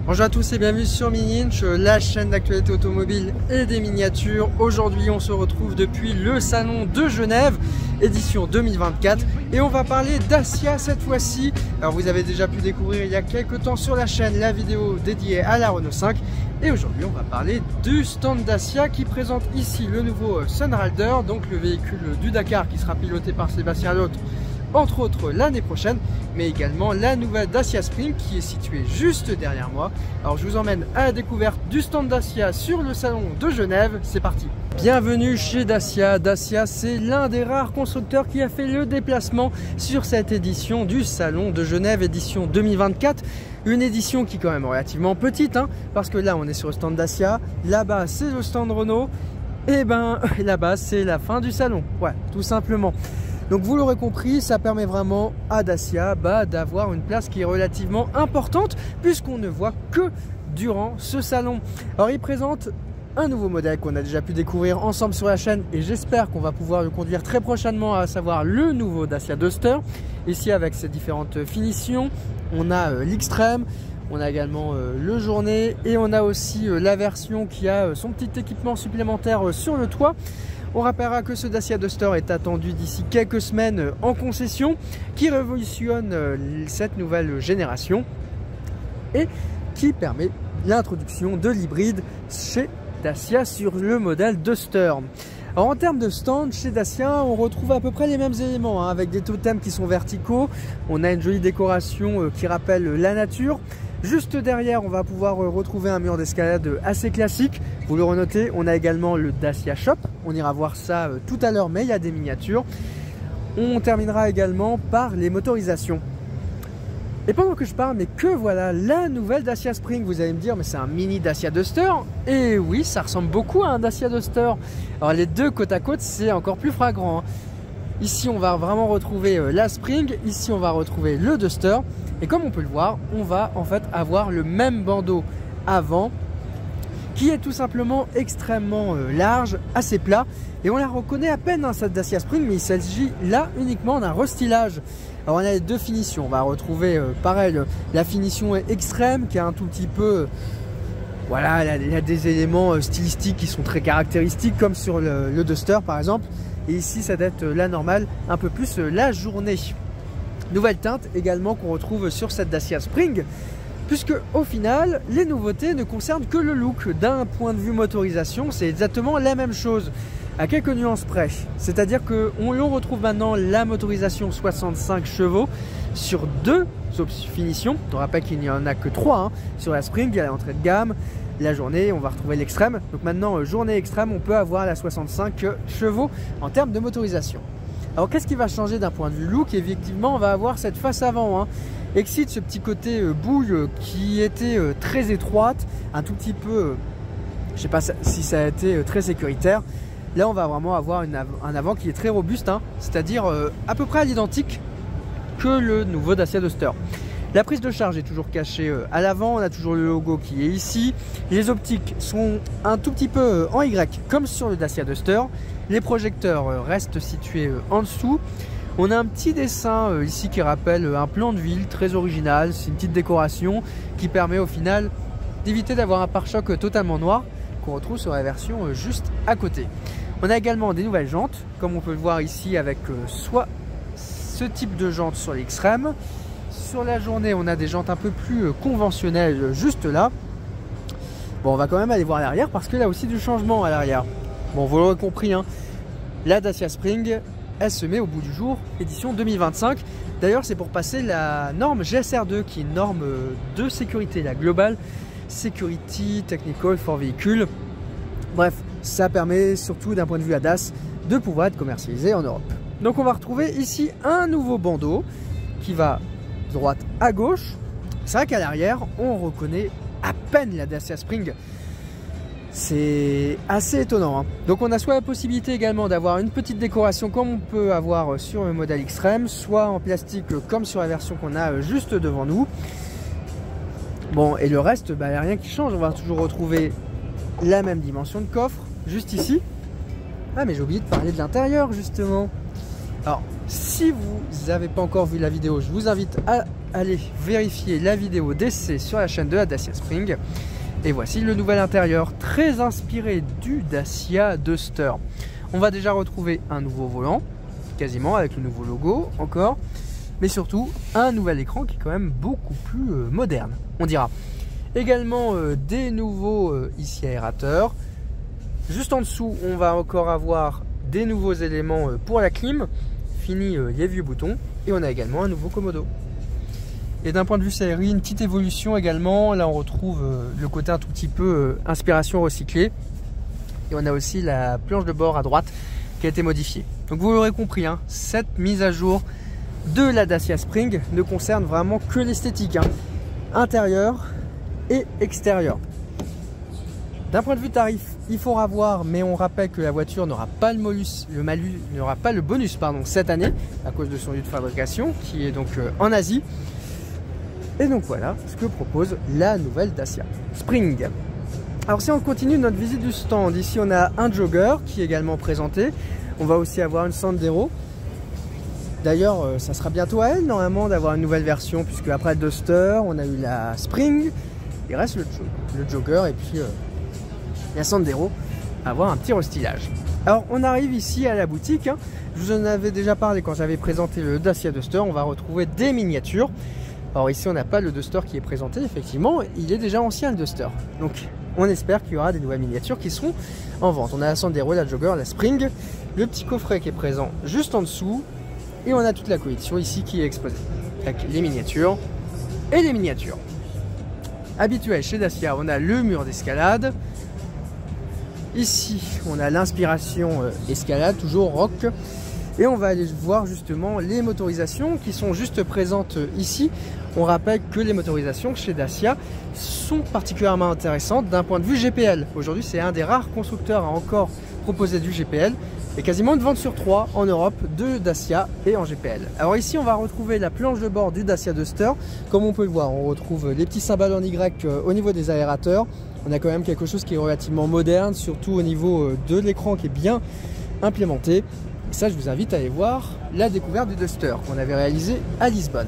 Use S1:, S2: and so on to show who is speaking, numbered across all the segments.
S1: Bonjour à tous et bienvenue sur Mini Inch, la chaîne d'actualité automobile et des miniatures. Aujourd'hui on se retrouve depuis le salon de Genève, édition 2024, et on va parler Dacia cette fois-ci. Alors vous avez déjà pu découvrir il y a quelques temps sur la chaîne la vidéo dédiée à la Renault 5. Et aujourd'hui on va parler du stand Dacia qui présente ici le nouveau Sunrider, donc le véhicule du Dakar qui sera piloté par Sébastien Lotte entre autres l'année prochaine, mais également la nouvelle Dacia Spring qui est située juste derrière moi. Alors je vous emmène à la découverte du stand Dacia sur le salon de Genève, c'est parti. Bienvenue chez Dacia. Dacia, c'est l'un des rares constructeurs qui a fait le déplacement sur cette édition du salon de Genève, édition 2024. Une édition qui est quand même relativement petite, parce que là on est sur le stand Dacia, là-bas c'est le stand Renault, et ben là-bas c'est la fin du salon, ouais, tout simplement. Donc vous l'aurez compris, ça permet vraiment à Dacia d'avoir une place qui est relativement importante puisqu'on ne voit que durant ce salon. Alors il présente un nouveau modèle qu'on a déjà pu découvrir ensemble sur la chaîne et j'espère qu'on va pouvoir le conduire très prochainement, à savoir le nouveau Dacia Duster. Ici avec ses différentes finitions, on a l'Extreme, on a également le Journée et on a aussi la version qui a son petit équipement supplémentaire sur le toit. On rappellera que ce Dacia Duster est attendu d'ici quelques semaines en concession, qui révolutionne cette nouvelle génération et qui permet l'introduction de l'hybride chez Dacia sur le modèle Duster. Alors en termes de stand, chez Dacia, on retrouve à peu près les mêmes éléments, avec des totems qui sont verticaux. On a une jolie décoration qui rappelle la nature. Juste derrière, on va pouvoir retrouver un mur d'escalade assez classique. Vous le renotez, on a également le Dacia Shop. On ira voir ça tout à l'heure, mais il y a des miniatures. On terminera également par les motorisations. Et pendant que je parle, mais que voilà la nouvelle Dacia Spring. Vous allez me dire, mais c'est un mini Dacia Duster. Et oui, ça ressemble beaucoup à un Dacia Duster. Alors les deux côte à côte, c'est encore plus flagrant. Ici, on va vraiment retrouver la Spring. Ici, on va retrouver le Duster. Et comme on peut le voir, on va en fait avoir le même bandeau avant qui est tout simplement extrêmement large, assez plat. Et on la reconnaît à peine, cette Dacia Spring, mais il s'agit là uniquement d'un restylage. Alors on a les deux finitions. On va retrouver pareil la finition extrême qui est un tout petit peu... voilà, il y a des éléments stylistiques qui sont très caractéristiques comme sur le Duster par exemple. Et ici ça doit être la normale, un peu plus la Journée. Nouvelle teinte également qu'on retrouve sur cette Dacia Spring, puisque au final les nouveautés ne concernent que le look. D'un point de vue motorisation, c'est exactement la même chose à quelques nuances près, c'est à dire qu'on retrouve maintenant la motorisation 65 chevaux sur deux finitions. On rappelle qu'il n'y en a que 3 sur la Spring. Il y a l'entrée de gamme, la Journée, on va retrouver l'Extrême. Donc maintenant Journée Extrême, on peut avoir la 65 chevaux en termes de motorisation. Alors qu'est-ce qui va changer d'un point de vue look? Effectivement, on va avoir cette face avant. Excite ce petit côté bouille qui était très étroite, un tout petit peu, je sais pas si ça a été très sécuritaire. Là, on va vraiment avoir un avant qui est très robuste, c'est-à-dire à peu près à l'identique que le nouveau Dacia Duster. La prise de charge est toujours cachée à l'avant, on a toujours le logo qui est ici. Les optiques sont un tout petit peu en Y comme sur le Dacia Duster. Les projecteurs restent situés en dessous. On a un petit dessin ici qui rappelle un plan de ville très original. C'est une petite décoration qui permet au final d'éviter d'avoir un pare-choc totalement noir qu'on retrouve sur la version juste à côté. On a également des nouvelles jantes, comme on peut le voir ici avec soit ce type de jantes sur l'extrême. Sur la Journée, on a des jantes un peu plus conventionnelles juste là. Bon, on va quand même aller voir l'arrière parce qu'il y a aussi du changement à l'arrière. Bon, vous l'aurez compris, la Dacia Spring, elle se met au bout du jour, édition 2025. D'ailleurs, c'est pour passer la norme GSR2, qui est une norme de sécurité, la Global Security Technical for Vehicle. Bref, ça permet surtout d'un point de vue ADAS de pouvoir être commercialisé en Europe. Donc on va retrouver ici un nouveau bandeau qui va droite à gauche. C'est vrai qu'à l'arrière, on reconnaît à peine la Dacia Spring. C'est assez étonnant. Donc on a soit la possibilité également d'avoir une petite décoration comme on peut avoir sur le modèle Extrême, soit en plastique comme sur la version qu'on a juste devant nous. Bon, et le reste, il n'y a rien qui change. On va toujours retrouver la même dimension de coffre, juste ici. Ah, mais j'ai oublié de parler de l'intérieur, justement. Alors, si vous n'avez pas encore vu la vidéo, je vous invite à aller vérifier la vidéo d'essai sur la chaîne de la Dacia Spring. Et voici le nouvel intérieur, très inspiré du Dacia Duster. On va déjà retrouver un nouveau volant, quasiment avec le nouveau logo encore, mais surtout un nouvel écran qui est quand même beaucoup plus moderne, on dira. Également des nouveaux ici aérateurs. Juste en dessous, on va encore avoir des nouveaux éléments pour la clim. Fini les vieux boutons. Et on a également un nouveau commodo. Et d'un point de vue sellerie, une petite évolution également. Là, on retrouve le côté un tout petit peu inspiration recyclée. Et on a aussi la planche de bord à droite qui a été modifiée. Donc vous l'aurez compris, hein, cette mise à jour de la Dacia Spring ne concerne vraiment que l'esthétique, hein, intérieur et extérieur. D'un point de vue tarif, il faudra voir, mais on rappelle que la voiture n'aura pas le bonus cette année à cause de son lieu de fabrication qui est donc en Asie. Et donc voilà ce que propose la nouvelle Dacia Spring. Alors si on continue notre visite du stand, ici on a un Jogger qui est également présenté. On va aussi avoir une Sandero. D'ailleurs, ça sera bientôt à elle normalement d'avoir une nouvelle version, puisque après le Duster, on a eu la Spring, il reste le Jogger et puis la Sandero à avoir un petit restylage. Alors on arrive ici à la boutique, hein. Je vous en avais déjà parlé quand j'avais présenté le Dacia Duster. On va retrouver des miniatures. Alors ici on n'a pas le Duster qui est présenté, effectivement, il est déjà ancien le Duster. Donc on espère qu'il y aura des nouvelles miniatures qui seront en vente. On a la Sandero, la Jogger, la Spring, le petit coffret qui est présent juste en dessous. Et on a toute la collection ici qui est exposée, avec les miniatures et les miniatures. Habituel chez Dacia, on a le mur d'escalade. Ici, on a l'inspiration escalade, toujours rock. Et on va aller voir justement les motorisations qui sont juste présentes ici. On rappelle que les motorisations chez Dacia sont particulièrement intéressantes d'un point de vue GPL. Aujourd'hui, c'est un des rares constructeurs à encore proposer du GPL. Et quasiment une vente sur 3 en Europe de Dacia et en GPL. Alors ici on va retrouver la planche de bord du Dacia Duster. Comme on peut le voir, on retrouve les petits symboles en Y au niveau des aérateurs. On a quand même quelque chose qui est relativement moderne, surtout au niveau de l'écran qui est bien implémenté. Et ça, je vous invite à aller voir la découverte du Duster qu'on avait réalisé à Lisbonne.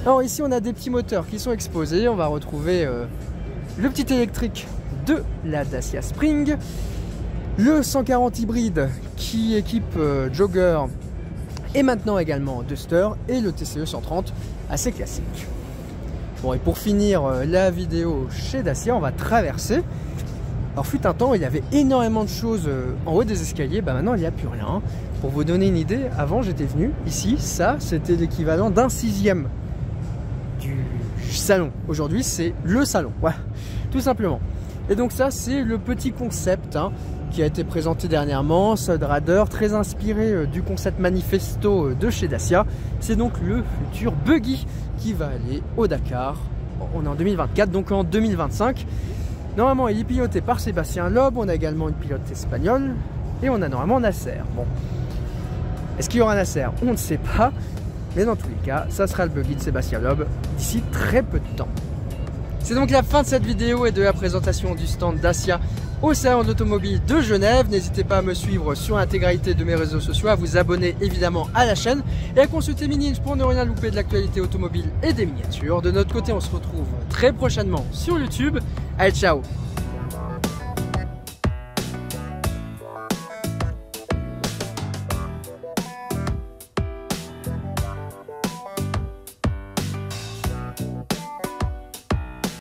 S1: Alors ici on a des petits moteurs qui sont exposés. On va retrouver le petit électrique de la Dacia Spring. Le 140 hybride qui équipe Jogger et maintenant également Duster, et le TCE 130 assez classique. Bon, et pour finir la vidéo chez Dacia, on va traverser. Alors fut un temps, il y avait énormément de choses en haut des escaliers, maintenant il n'y a plus rien. Pour vous donner une idée, avant j'étais venu ici, ça c'était l'équivalent d'un 6e du salon. Aujourd'hui c'est le salon, voilà, tout simplement. Et donc ça c'est le petit concept, hein, qui a été présenté dernièrement, Sodradder, très inspiré du concept manifesto de chez Dacia. C'est donc le futur buggy qui va aller au Dakar. On est en 2024, donc en 2025. Normalement, il est piloté par Sébastien Loeb. On a également une pilote espagnole et on a normalement Nasser. Bon, est-ce qu'il y aura Nasser? On ne sait pas, mais dans tous les cas, ça sera le buggy de Sébastien Loeb d'ici très peu de temps. C'est donc la fin de cette vidéo et de la présentation du stand Dacia au salon d'automobile de Genève. N'hésitez pas à me suivre sur l'intégralité de mes réseaux sociaux, à vous abonner évidemment à la chaîne et à consulter Mini-Inch pour ne rien louper de l'actualité automobile et des miniatures. De notre côté, on se retrouve très prochainement sur YouTube. Allez, ciao!